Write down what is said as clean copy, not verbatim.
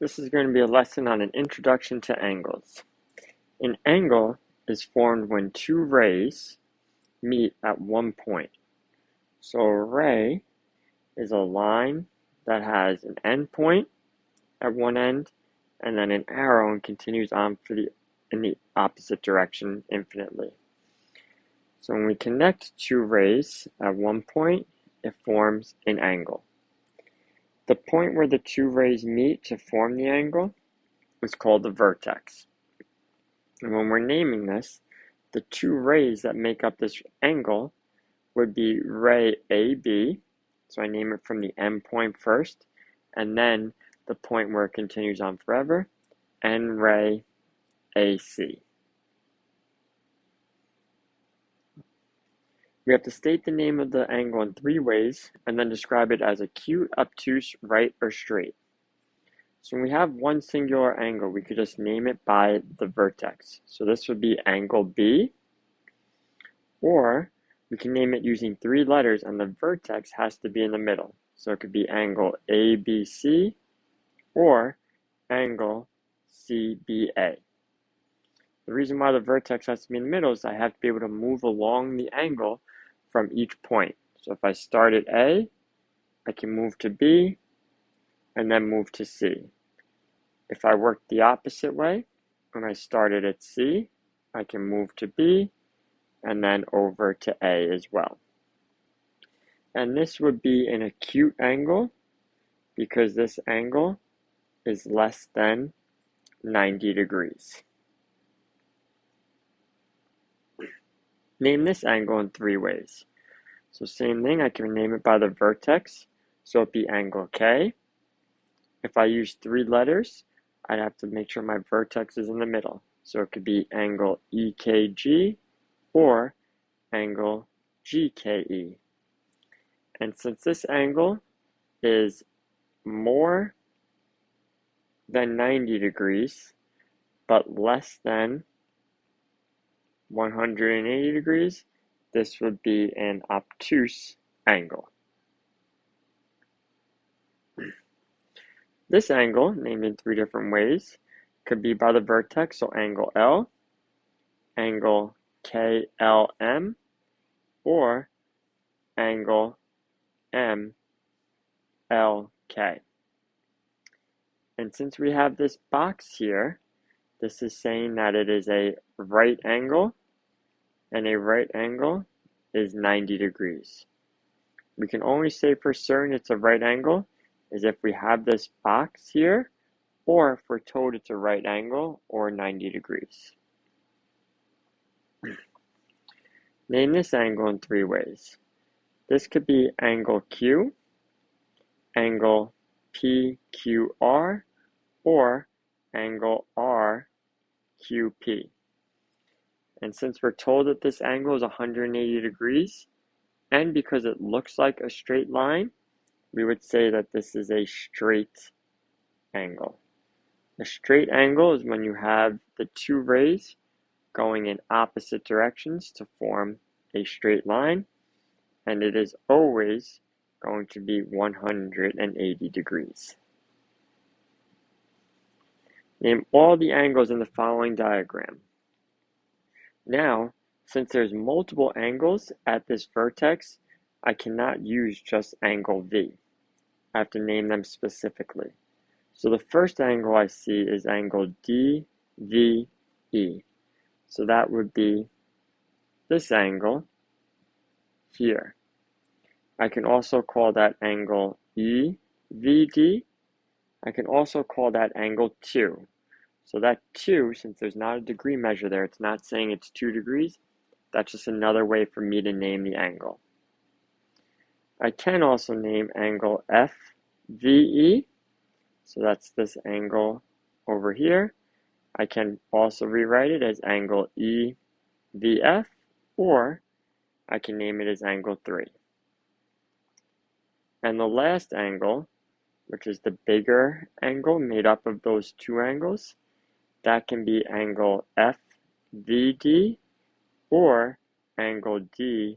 This is going to be a lesson on an introduction to angles. An angle is formed when two rays meet at one point. So a ray is a line that has an end point at one end and then an arrow and continues on in the opposite direction infinitely. So when we connect two rays at one point, it forms an angle. The point where the two rays meet to form the angle is called the vertex. And when we're naming this, the two rays that make up this angle would be ray AB, so I name it from the end point first, and then the point where it continues on forever, and ray AC. We have to state the name of the angle in three ways, and then describe it as acute, obtuse, right, or straight. So when we have one singular angle, we could just name it by the vertex. So this would be angle B, or we can name it using three letters and the vertex has to be in the middle. So it could be angle ABC or angle CBA. The reason why the vertex has to be in the middle is I have to be able to move along the angle from each point. So if I start at A, I can move to B and then move to C. If I work the opposite way, when I started at C, I can move to B and then over to A as well. And this would be an acute angle because this angle is less than 90 degrees. Name this angle in three ways. So same thing, I can name it by the vertex, so it'd be angle K. If I use three letters, I'd have to make sure my vertex is in the middle. So it could be angle EKG or angle GKE. And since this angle is more than 90 degrees, but less than 180 degrees, this would be an obtuse angle. This angle, named in three different ways, could be by the vertex, so angle L, angle KLM, or angle MLK. And since we have this box here, this is saying that it is a right angle, and a right angle is 90 degrees. We can only say for certain it's a right angle is if we have this box here, or if we're told it's a right angle or 90 degrees. Name this angle in three ways. This could be angle Q, angle PQR, or angle RQP. And since we're told that this angle is 180 degrees, and because it looks like a straight line, we would say that this is a straight angle. A straight angle is when you have the two rays going in opposite directions to form a straight line, and it is always going to be 180 degrees. Name all the angles in the following diagram. Now, since there's multiple angles at this vertex, I cannot use just angle V. I have to name them specifically. So the first angle I see is angle DVE. So that would be this angle here. I can also call that angle EVD. I can also call that angle 2. So that 2, since there's not a degree measure there, it's not saying it's 2 degrees, that's just another way for me to name the angle. I can also name angle FVE, so that's this angle over here. I can also rewrite it as angle EVF, or I can name it as angle 3. And the last angle, which is the bigger angle made up of those two angles, that can be angle FVD or angle DVF.